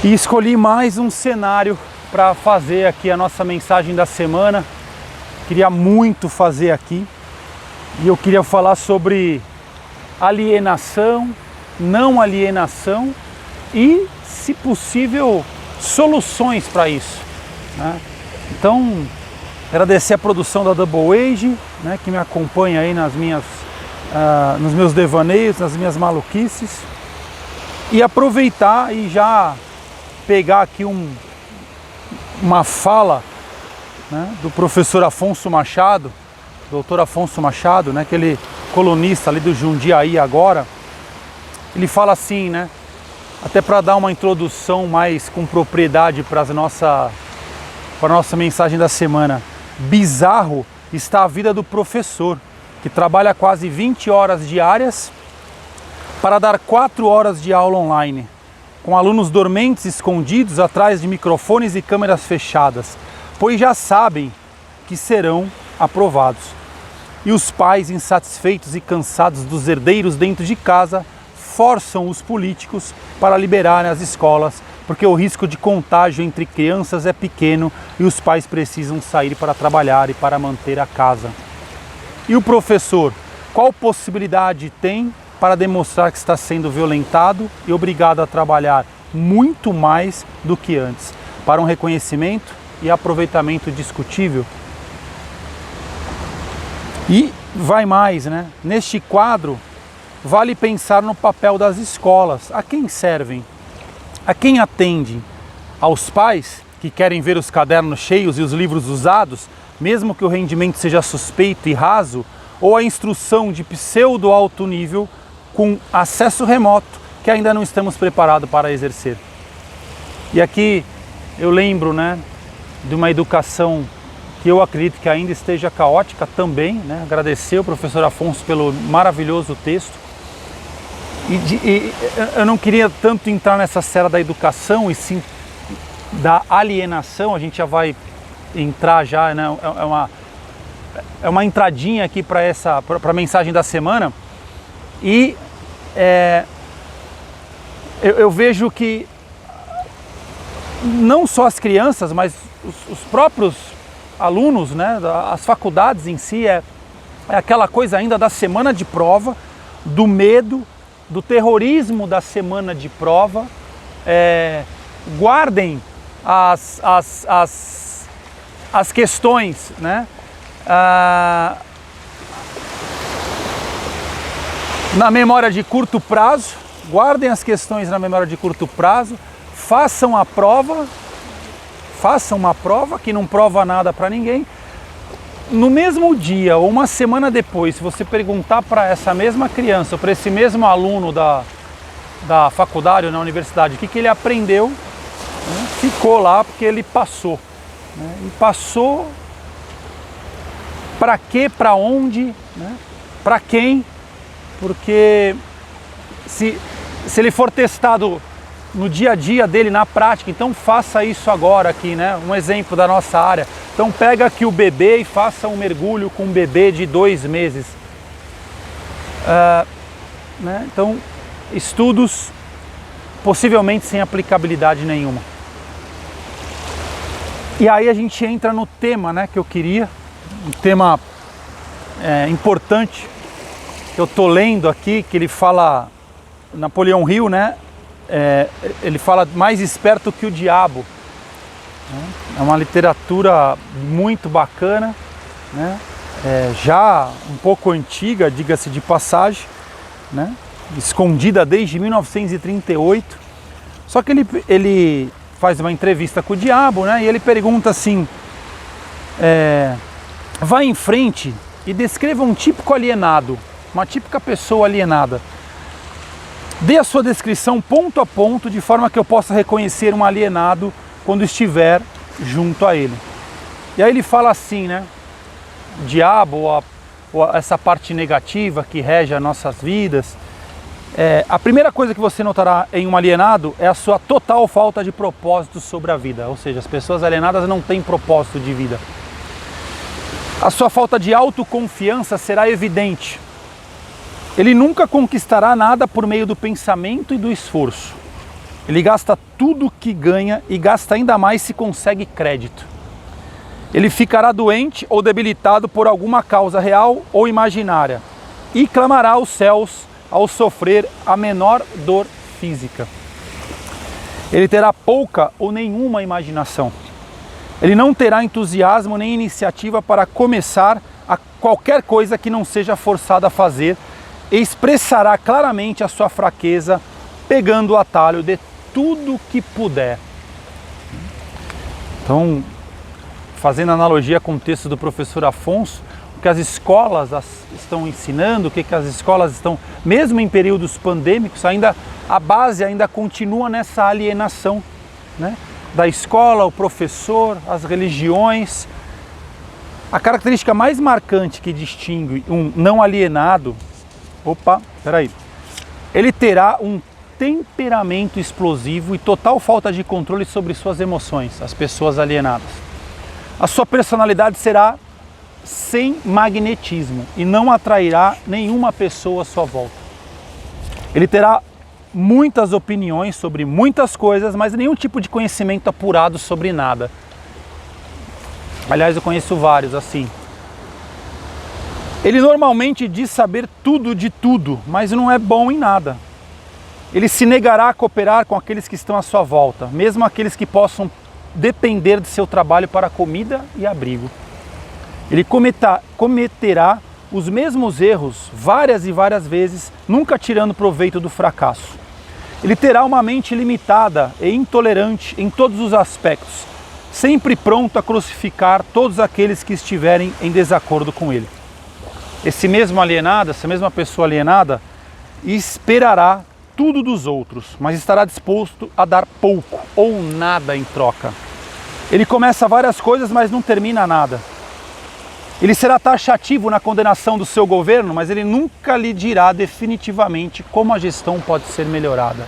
E escolhi mais um cenário para fazer aqui a nossa mensagem da semana. Queria muito fazer aqui. E eu queria falar sobre alienação, não alienação e, se possível, soluções para isso, né? Então, agradecer a produção da Double Age, né, que me acompanha aí nos meus devaneios, nas minhas maluquices. E aproveitar e já pegar aqui uma fala, né, do professor Afonso Machado, doutor Afonso Machado, né, aquele colunista ali do Jundiaí Agora. Ele fala assim, né, até para dar uma introdução mais com propriedade para a nossa mensagem da semana. Bizarro está a vida do professor, que trabalha quase 20 horas diárias para dar 4 horas de aula online, com alunos dormentes escondidos atrás de microfones e câmeras fechadas, pois já sabem que serão aprovados. E os pais, insatisfeitos e cansados dos herdeiros dentro de casa, forçam os políticos para liberarem as escolas, porque o risco de contágio entre crianças é pequeno e os pais precisam sair para trabalhar e para manter a casa. E o professor, qual possibilidade tem para demonstrar que está sendo violentado e obrigado a trabalhar muito mais do que antes, para um reconhecimento e aproveitamento discutível? E vai mais, né? Neste quadro, vale pensar no papel das escolas. A quem servem? A quem atendem? Aos pais que querem ver os cadernos cheios e os livros usados, mesmo que o rendimento seja suspeito e raso, ou a instrução de pseudo alto nível com acesso remoto que ainda não estamos preparados para exercer? E aqui eu lembro, né, de uma educação que eu acredito que ainda esteja caótica também, né? Agradecer ao professor Afonso pelo maravilhoso texto. E eu não queria tanto entrar nessa série da educação e sim da alienação. A gente já vai entrar já, né? É uma entradinha aqui para a mensagem da semana. E eu vejo que não só as crianças, mas os próprios alunos, né, as faculdades em si, é aquela coisa ainda da semana de prova, do medo, do terrorismo da semana de prova. Guardem as questões, né, na memória de curto prazo, guardem as questões na memória de curto prazo, façam uma prova que não prova nada para ninguém. No mesmo dia ou uma semana depois, se você perguntar para essa mesma criança, ou para esse mesmo aluno da faculdade ou na universidade, o que ele aprendeu, né, ficou lá porque ele passou. Né, e passou para quê, para onde, né, para quem? Porque se ele for testado no dia a dia dele, na prática, então faça isso agora aqui, né? Um exemplo da nossa área. Então pega aqui o bebê e faça um mergulho com um bebê de 2 meses. Né? Então, estudos possivelmente sem aplicabilidade nenhuma. E aí a gente entra no tema, né, que eu queria, um tema importante, que eu tô lendo aqui, que ele fala, Napoleão Hill, né? Ele fala mais esperto que o diabo. Né? É uma literatura muito bacana, né? Já um pouco antiga, diga-se de passagem, né? Escondida desde 1938. Só que ele faz uma entrevista com o diabo, né? E ele pergunta assim, vá em frente e descreva um típico alienado, uma típica pessoa alienada. Dê a sua descrição ponto a ponto, de forma que eu possa reconhecer um alienado quando estiver junto a ele. E aí ele fala assim, né? O diabo, ou essa parte negativa que rege as nossas vidas. A primeira coisa que você notará em um alienado é a sua total falta de propósito sobre a vida. Ou seja, as pessoas alienadas não têm propósito de vida. A sua falta de autoconfiança será evidente. Ele nunca conquistará nada por meio do pensamento e do esforço. Ele gasta tudo que ganha e gasta ainda mais se consegue crédito. Ele ficará doente ou debilitado por alguma causa real ou imaginária e clamará aos céus ao sofrer a menor dor física. Ele terá pouca ou nenhuma imaginação. Ele não terá entusiasmo nem iniciativa para começar a qualquer coisa que não seja forçado a fazer e expressará claramente a sua fraqueza pegando o atalho de tudo que puder. Então, fazendo analogia com o texto do professor Afonso, o que as escolas estão ensinando, o que as escolas estão, mesmo em períodos pandêmicos, ainda a base ainda continua nessa alienação, né? Da escola, o professor, as religiões. A característica mais marcante que distingue um não alienado, ele terá um temperamento explosivo e total falta de controle sobre suas emoções, as pessoas alienadas. A sua personalidade será sem magnetismo e não atrairá nenhuma pessoa à sua volta. Ele terá muitas opiniões sobre muitas coisas, mas nenhum tipo de conhecimento apurado sobre nada. Aliás, eu conheço vários assim. Ele normalmente diz saber tudo de tudo, mas não é bom em nada. Ele se negará a cooperar com aqueles que estão à sua volta, mesmo aqueles que possam depender de seu trabalho para comida e abrigo. Ele cometerá os mesmos erros várias e várias vezes, nunca tirando proveito do fracasso. Ele terá uma mente limitada e intolerante em todos os aspectos, sempre pronto a crucificar todos aqueles que estiverem em desacordo com ele. Esse mesmo alienado, essa mesma pessoa alienada, esperará tudo dos outros, mas estará disposto a dar pouco ou nada em troca. Ele começa várias coisas, mas não termina nada. Ele será taxativo na condenação do seu governo, mas ele nunca lhe dirá definitivamente como a gestão pode ser melhorada.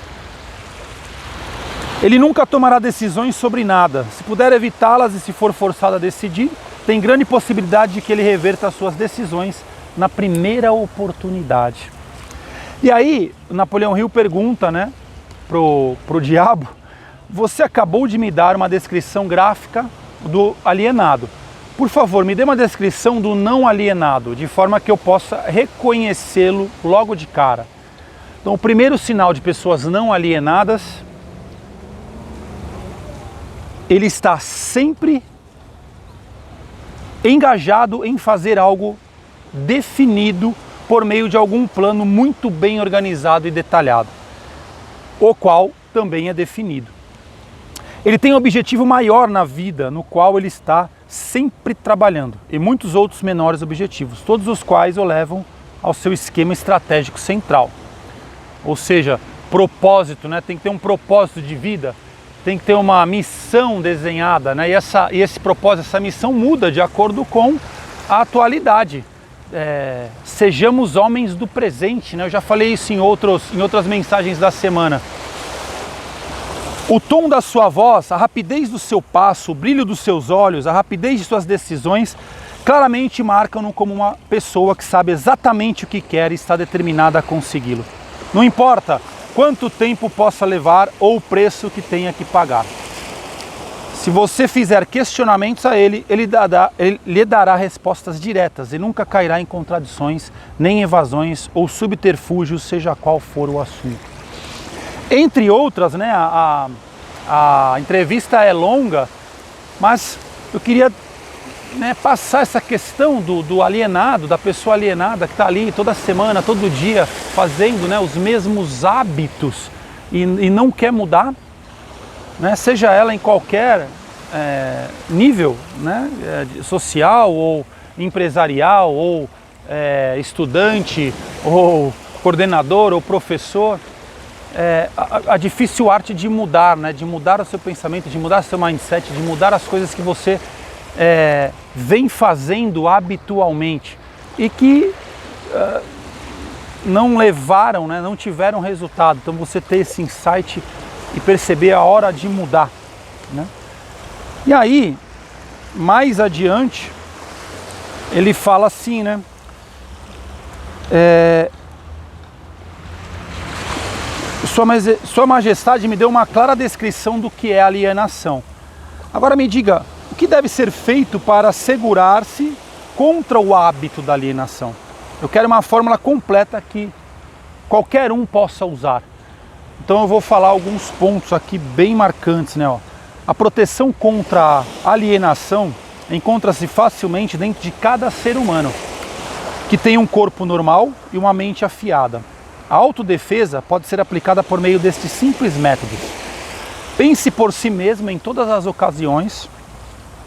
Ele nunca tomará decisões sobre nada. Se puder evitá-las e se for forçado a decidir, tem grande possibilidade de que ele reverta as suas decisões na primeira oportunidade. E aí, Napoleão Hill pergunta, né, pro diabo: você acabou de me dar uma descrição gráfica do alienado. Por favor, me dê uma descrição do não alienado, de forma que eu possa reconhecê-lo logo de cara. Então, o primeiro sinal de pessoas não alienadas, ele está sempre engajado em fazer algo definido por meio de algum plano muito bem organizado e detalhado, o qual também é definido. Ele tem um objetivo maior na vida, no qual ele está sempre trabalhando, e muitos outros menores objetivos, todos os quais o levam ao seu esquema estratégico central. Ou seja, propósito, né? Tem que ter um propósito de vida, tem que ter uma missão desenhada, né? E esse propósito, essa missão muda de acordo com a atualidade. Sejamos homens do presente, né? Eu já falei isso em outras mensagens da semana. O tom da sua voz, a rapidez do seu passo, o brilho dos seus olhos, a rapidez de suas decisões, claramente marcam-no como uma pessoa que sabe exatamente o que quer e está determinada a consegui-lo. Não importa quanto tempo possa levar ou o preço que tenha que pagar. Se você fizer questionamentos a ele, ele lhe dará respostas diretas e nunca cairá em contradições, nem evasões ou subterfúgios, seja qual for o assunto. Entre outras, né, a entrevista é longa, mas eu queria, né, passar essa questão do alienado, da pessoa alienada que está ali toda semana, todo dia, fazendo, né, os mesmos hábitos e não quer mudar, né, seja ela em qualquer nível, né, social ou empresarial ou estudante ou coordenador ou professor. A difícil arte de mudar, né? De mudar o seu pensamento, de mudar o seu mindset, de mudar as coisas que você vem fazendo habitualmente e que não levaram, né? Não tiveram resultado. Então você ter esse insight e perceber a hora de mudar, né? E aí, mais adiante, ele fala assim, né? Sua Majestade me deu uma clara descrição do que é alienação. Agora me diga, o que deve ser feito para assegurar-se contra o hábito da alienação? Eu quero uma fórmula completa que qualquer um possa usar. Então eu vou falar alguns pontos aqui bem marcantes, né? A proteção contra a alienação encontra-se facilmente dentro de cada ser humano, que tem um corpo normal e uma mente afiada. A autodefesa pode ser aplicada por meio destes simples métodos. Pense por si mesmo em todas as ocasiões,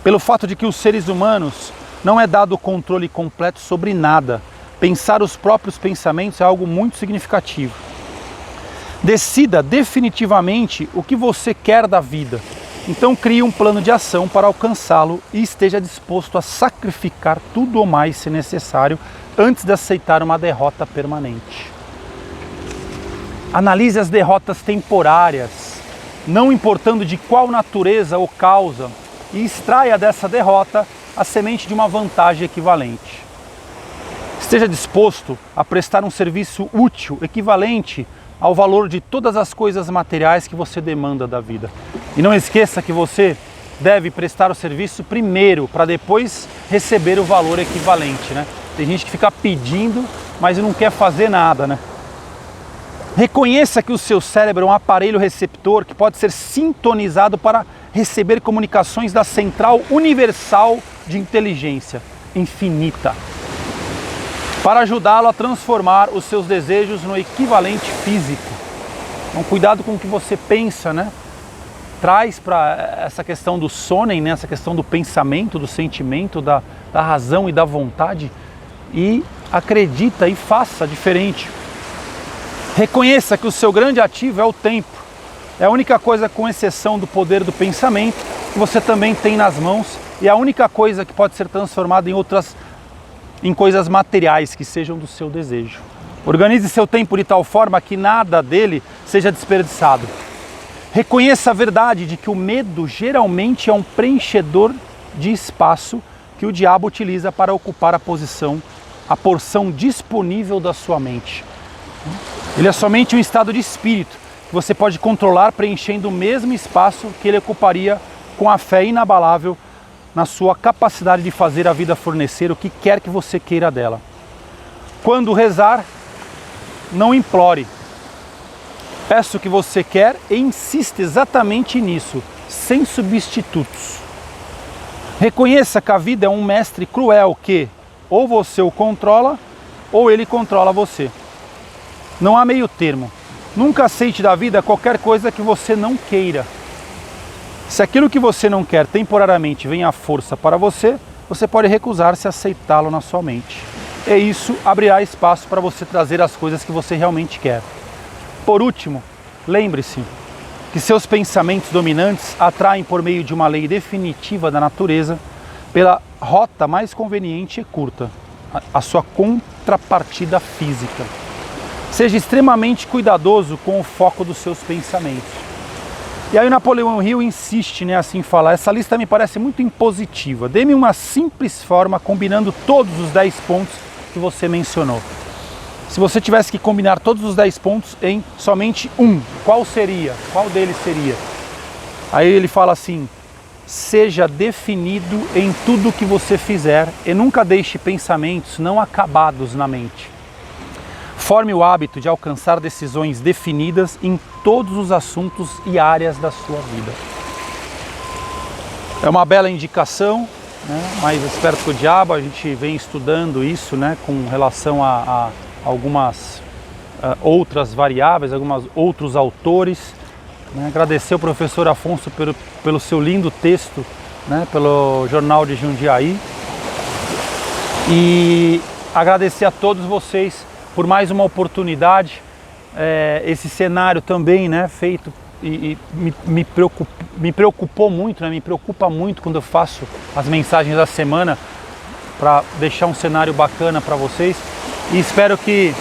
pelo fato de que os seres humanos não é dado o controle completo sobre nada. Pensar os próprios pensamentos é algo muito significativo. Decida definitivamente o que você quer da vida. Então crie um plano de ação para alcançá-lo e esteja disposto a sacrificar tudo ou mais se necessário antes de aceitar uma derrota permanente. Analise as derrotas temporárias, não importando de qual natureza ou causa, e extraia dessa derrota a semente de uma vantagem equivalente. Esteja disposto a prestar um serviço útil, equivalente ao valor de todas as coisas materiais que você demanda da vida. E não esqueça que você deve prestar o serviço primeiro, para depois receber o valor equivalente, né? Tem gente que fica pedindo, mas não quer fazer nada, né? Reconheça que o seu cérebro é um aparelho receptor que pode ser sintonizado para receber comunicações da Central Universal de Inteligência Infinita, para ajudá-lo a transformar os seus desejos no equivalente físico. Então, cuidado com o que você pensa, né? Traz para essa questão do sonen, né? Essa questão do pensamento, do sentimento, da razão e da vontade, e acredita e faça diferente. Reconheça que o seu grande ativo é o tempo. É a única coisa, com exceção do poder do pensamento, que você também tem nas mãos, e é a única coisa que pode ser transformada em coisas materiais que sejam do seu desejo. Organize seu tempo de tal forma que nada dele seja desperdiçado. Reconheça a verdade de que o medo geralmente é um preenchedor de espaço que o diabo utiliza para ocupar a porção disponível da sua mente. Ele é somente um estado de espírito que você pode controlar, preenchendo o mesmo espaço que ele ocuparia com a fé inabalável na sua capacidade de fazer a vida fornecer o que quer que você queira dela. Quando rezar, não implore. Peça o que você quer e insista exatamente nisso, sem substitutos. Reconheça que a vida é um mestre cruel que ou você o controla ou ele controla você. Não há meio termo. Nunca aceite da vida qualquer coisa que você não queira. Se aquilo que você não quer temporariamente vem à força para você, você pode recusar-se a aceitá-lo na sua mente. E isso abrirá espaço para você trazer as coisas que você realmente quer. Por último, lembre-se que seus pensamentos dominantes atraem por meio de uma lei definitiva da natureza pela rota mais conveniente e curta, a sua contrapartida física. Seja extremamente cuidadoso com o foco dos seus pensamentos. E aí o Napoleão Hill insiste, né, assim falar, essa lista me parece muito impositiva. Dê-me uma simples forma combinando todos os 10 pontos que você mencionou. Se você tivesse que combinar todos os 10 pontos em somente um, qual seria? Qual deles seria? Aí ele fala assim: seja definido em tudo que você fizer e nunca deixe pensamentos não acabados na mente. Forme o hábito de alcançar decisões definidas em todos os assuntos e áreas da sua vida. É uma bela indicação, né? Mais esperto que o diabo, a gente vem estudando isso, né, com relação a algumas outras variáveis, alguns outros autores. Né? Agradecer ao professor Afonso pelo seu lindo texto, né, pelo Jornal de Jundiaí. E agradecer a todos vocês por mais uma oportunidade, esse cenário também, né, feito e me preocupou muito, né, me preocupa muito quando eu faço as mensagens da semana para deixar um cenário bacana para vocês, e espero que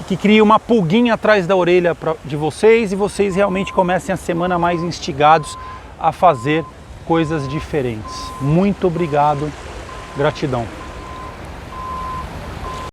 que crie uma pulguinha atrás da orelha de vocês, e vocês realmente comecem a semana mais instigados a fazer coisas diferentes. Muito obrigado, gratidão.